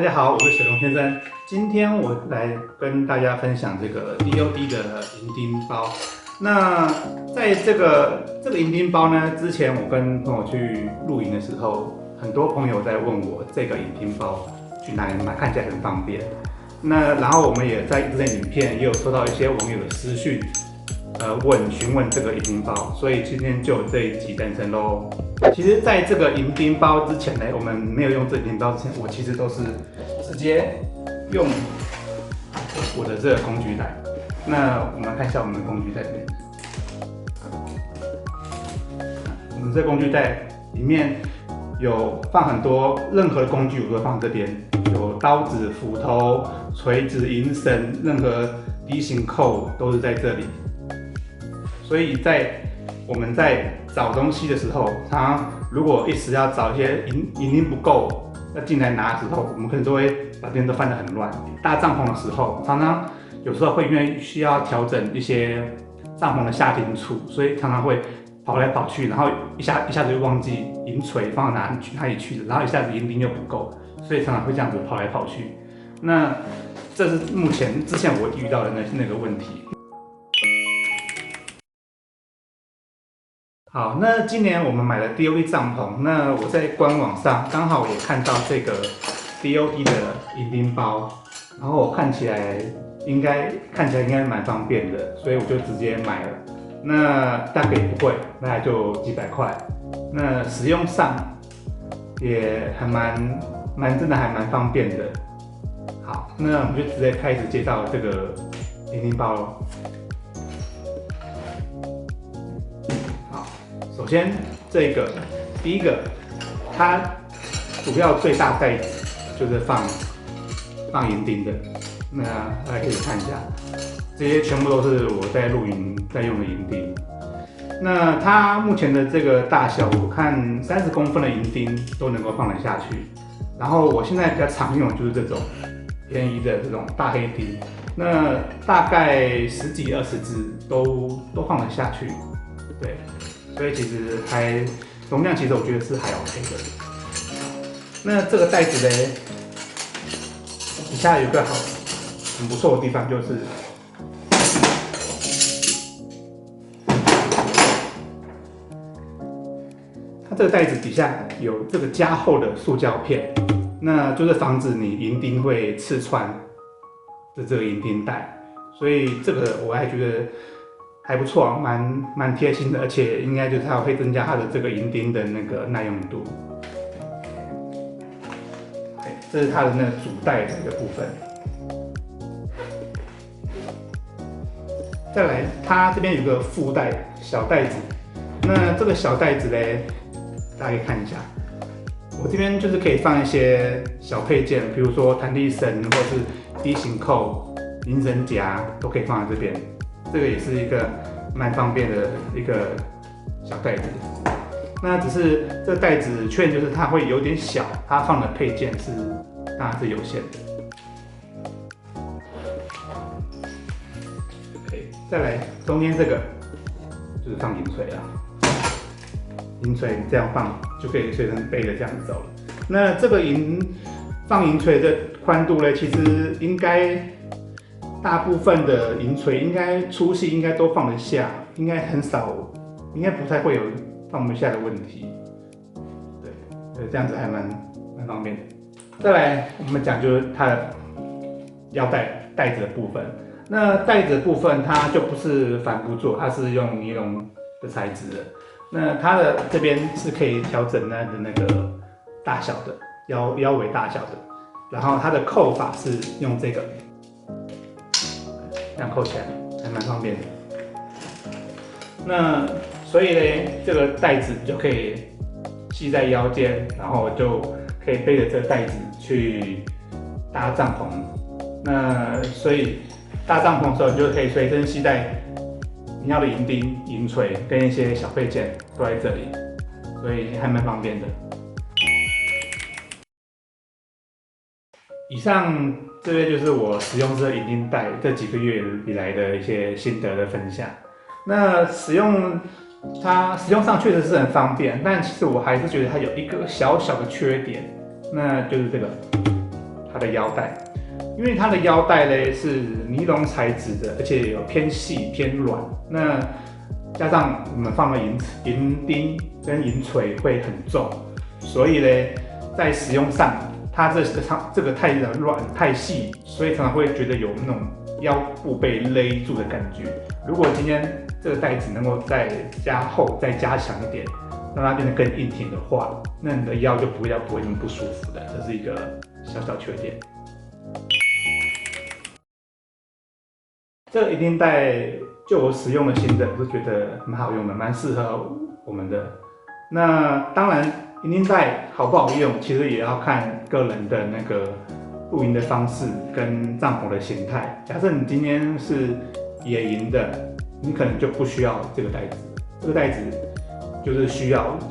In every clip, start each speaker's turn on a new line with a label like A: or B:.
A: 大家好，我是雪龙先生。今天我来跟大家分享这个 DOD 的银钉包。那在这个银钉包呢，之前我跟朋友去露营的时候，很多朋友在问我这个银钉包去哪里买，看起来很方便。那然后我们也在之前影片也有收到一些网友的私讯，询问这个银钉包，所以今天就有这一集诞生喽。其实，在这个银钉包之前呢，我们没有用这银钉包之前，我其实都是直接用我的这个工具袋。那我们看一下我们的工具袋里面，我们这工具袋里面有放很多任何的工具，我都放这边，有刀子、斧头、锤子、银绳，任何D型扣都是在这里。所以我们在找东西的时候，常常如果一时要找一些银钉不够，要进来拿的时候，我们可能都会把这边都翻得很乱。搭帐篷的时候，常常有时候会因为需要调整一些帐篷的下钉处，所以常常会跑来跑去，然后一下子就忘记银锤放到哪里去了，然后一下子银钉又不够，所以常常会这样子跑来跑去。那这是之前我遇到的那个问题。好，那今年我们买了 DOD 帐篷，那我在官网上刚好也看到这个 DOD 的银钉包，然后我看起来应该蛮方便的，所以我就直接买了。那大概也不贵，大概就几百块。那使用上也真的还蛮方便的。好，那我们就直接开始介绍这个银钉包咯。首先，第一个，它主要最大袋子就是放银钉的。那大家可以看一下，这些全部都是我在露营在用的银钉。那它目前的这个大小，我看30公分的银钉都能够放得下去。然后我现在比较常用的就是这种便宜的这种大黑钉，那大概10几20只都放得下去，对。所以其实容量其实我觉得是还 OK 的。那这个袋子呢，底下有一个很不错的地方，就是它这个袋子底下有这个加厚的塑胶片，那就是防止你银钉会刺穿的这个银钉带。所以这个我还觉得还不错，蛮贴心的，而且应该就是它会增加它的这个银钉的那个耐用度。这是它的那个主带的一个部分。再来，它这边有个附带小袋子，那这个小袋子呢，大家可以看一下，我这边就是可以放一些小配件，比如说弹力绳或是 D 型扣、银绳夹都可以放在这边。这个也是一个蛮方便的一个小袋子。那只是这个袋子缺点就是它会有点小，它放的配件当然是有限的。OK， 再来中间这个就是放银锤了，银锤这样放就可以随身背着这样子走了。那这个放银锤的宽度呢，其实应该大部分的银锤应该粗细应该都放得下，应该很少，应该不太会有放不下的问题。对，这样子还蛮方便的。再来，我们讲就是它的腰带子的部分。那带子的部分它就不是帆布做，它是用尼龙的材质的。那它的这边是可以调整它的那个大小的腰围大小的，然后它的扣法是用这个。这样扣起来还蛮方便的。那所以呢，这个袋子就可以系在腰间，然后就可以背着这个袋子去搭帐篷。那所以搭帐篷的时候，你就可以随身携带你要的银钉、银锤跟一些小配件都在这里，所以还蛮方便的。以上这些就是我使用这个银钉带这几个月以来的一些心得的分享。那使用上确实是很方便，但其实我还是觉得它有一个小小的缺点，那就是这个它它的腰带，因为它的腰带呢是尼龙材质的，而且有偏细偏软，那加上我们放了银钉跟银锤会很重，所以呢在使用上它这个太软太细，所以常常会觉得有那种腰部被勒住的感觉。如果今天这个带子能够再加厚、再加强一点，让它变得更硬挺的话，那你的腰就不会那么不舒服的，这是一个小小缺点。这个银钉带就我使用的心得，我是觉得蛮好用的，蛮适合我们的。那当然，银钉带好不好用，其实也要看个人的那个露营的方式跟帐篷的形态。假设你今天是野营的，你可能就不需要这个带子。这个带子就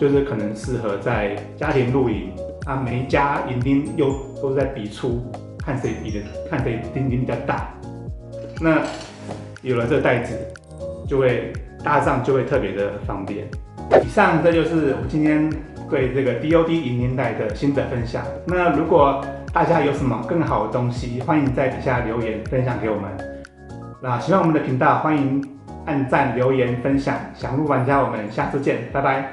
A: 是可能适合在家庭露营啊，每一家银钉又都是在比出，看谁钉比较大。那有了这个带子，搭上就会特别的方便。以上这就是我今天对这个 DOD 银钉带的心得分享。那如果大家有什么更好的东西，欢迎在底下留言分享给我们。那喜欢我们的频道，欢迎按赞、留言、分享。想入玩家，我们下次见，拜拜。